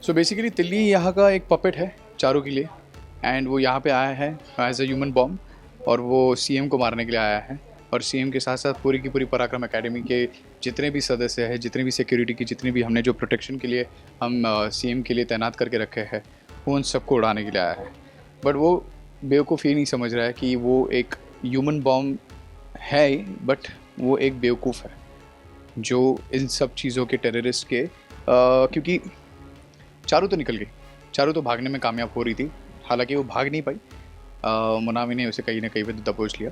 So basically तिल्ली यहाँ का एक पपेट है चारों के लिए, एंड वो यहाँ पे आया है एज अ ह्यूमन बॉम्ब, और वो सीएम को मारने के लिए आया है। और सीएम के साथ साथ पूरी की पूरी पराक्रम एकेडमी के जितने भी सदस्य हैं, जितने भी सिक्योरिटी की जितनी भी हमने जो प्रोटेक्शन के लिए हम सीएम के लिए तैनात करके रखे हैं, वो उन सबको उड़ाने के लिए आया है। बट वो बेवकूफ़ ये नहीं समझ रहा है कि वो एक ह्यूमन बॉम्ब है, बट वो एक बेवकूफ़ है जो इन सब चीज़ों के टेररिस्ट के क्योंकि चारों तो निकल गई, चारों तो भागने में कामयाब हो रही थी। हालांकि वो भाग नहीं पाई, मुनामी ने उसे कहीं ना कहीं पे तो दबोच लिया।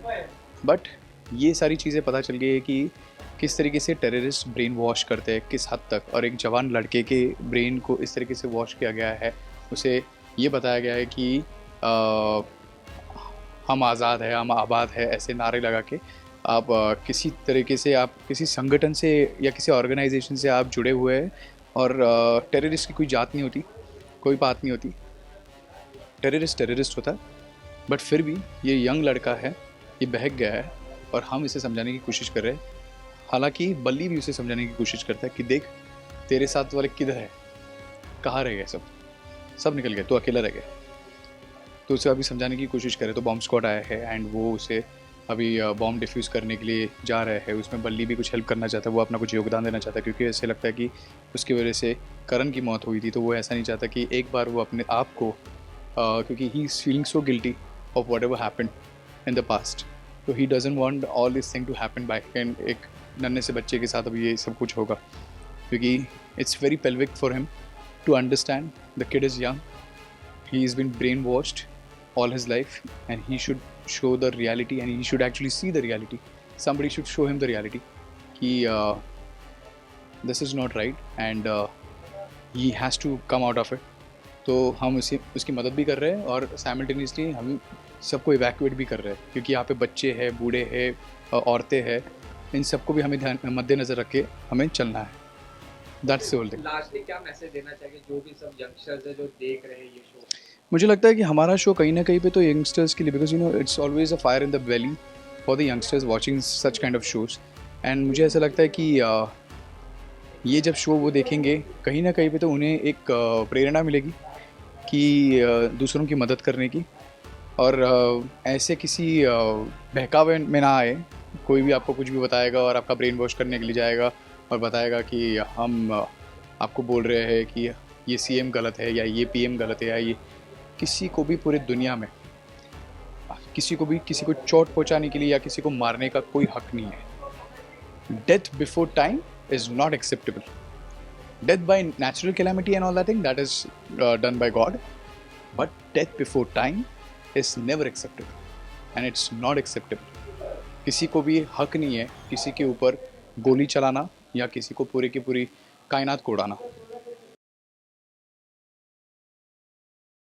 बट ये सारी चीज़ें पता चल गई है कि किस तरीके से टेररिस्ट ब्रेन वॉश करते हैं, किस हद तक, और एक जवान लड़के के ब्रेन को इस तरीके से वॉश किया गया है। उसे ये बताया गया है कि हम आज़ाद है, हम आबाद है, ऐसे नारे लगा के आप किसी तरीके से आप किसी संगठन से या किसी ऑर्गेनाइजेशन से आप जुड़े हुए हैं, और टेररिस्ट की कोई जात नहीं होती, कोई बात नहीं होती, टेररिस्ट टेररिस्ट होता है। बट फिर भी ये यंग लड़का है, ये बहक गया है, और हम इसे समझाने की कोशिश कर रहे हैं। हालांकि बल्ली भी उसे समझाने की कोशिश करता है कि देख, तेरे साथ वाले किधर है, कहाँ रह गए, सब सब निकल गए, तो अकेला रह गया। तो उसे अभी समझाने की कोशिश करे तो बॉम्ब स्क्वाड आया है, एंड वो उसे अभी बॉम्ब डिफ्यूज़ करने के लिए जा रहे हैं। उसमें बल्ली भी कुछ हेल्प करना चाहता है, वो अपना कुछ योगदान देना चाहता है, क्योंकि ऐसे लगता है कि उसकी वजह से करण की मौत हुई थी, तो वो ऐसा नहीं चाहता कि एक बार वो अपने आप को क्योंकि he is feeling so guilty of whatever happen in the past, तो he doesn't want all this thing to happen by and एक नन्हे से बच्चे के साथ अभी ये सब कुछ होगा, क्योंकि it's very pelvic for him to understand the kid is young, he has been brainwashed all his life, and he should show the reality, and he should actually see the reality. Somebody should show him the reality कि this is not right, and he has to come out of it. तो हम उसे उसकी मदद भी कर रहे हैं, और साइमल्टेनियसली हम सबको इवैक्यूएट भी कर रहे हैं, क्योंकि यहाँ पे बच्चे हैं, बूढ़े हैं, औरतें हैं, इन सबको भी हमें ध्यान मद्देनज़र रख के हमें चलना है। That's the whole thing. Lastly क्या मैसेज देना चाहिए जो भी सब यंगस्टर्स है जो देख रहे हैं ये शो? मुझे लगता है कि हमारा शो कहीं ना कहीं पे तो यंगस्टर्स के लिए, because you know it's always a fire in the valley for the youngsters watching such kind of shows. And मुझे ऐसा लगता है कि ये जब शो वो देखेंगे, कहीं ना कहीं पे तो उन्हें एक प्रेरणा मिलेगी कि दूसरों की मदद करने की, और ऐसे किसी बहकावे में ना आए। कोई भी आपको कुछ भी बताएगा और आपका ब्रेन वॉश करने के लिए जाएगा और बताएगा कि हम आपको बोल रहे हैं कि ये सीएम गलत है, या ये पीएम गलत है, या ये किसी को भी पूरी दुनिया में किसी को भी किसी को चोट पहुंचाने के लिए या किसी को मारने का कोई हक नहीं है। Death before time is not acceptable. Death by natural calamity and all that thing, that is done by God, but death before time is never acceptable, and it's not acceptable. किसी को भी हक नहीं है किसी के ऊपर गोली चलाना या किसी को पूरी की पूरी कायनात को उड़ाना।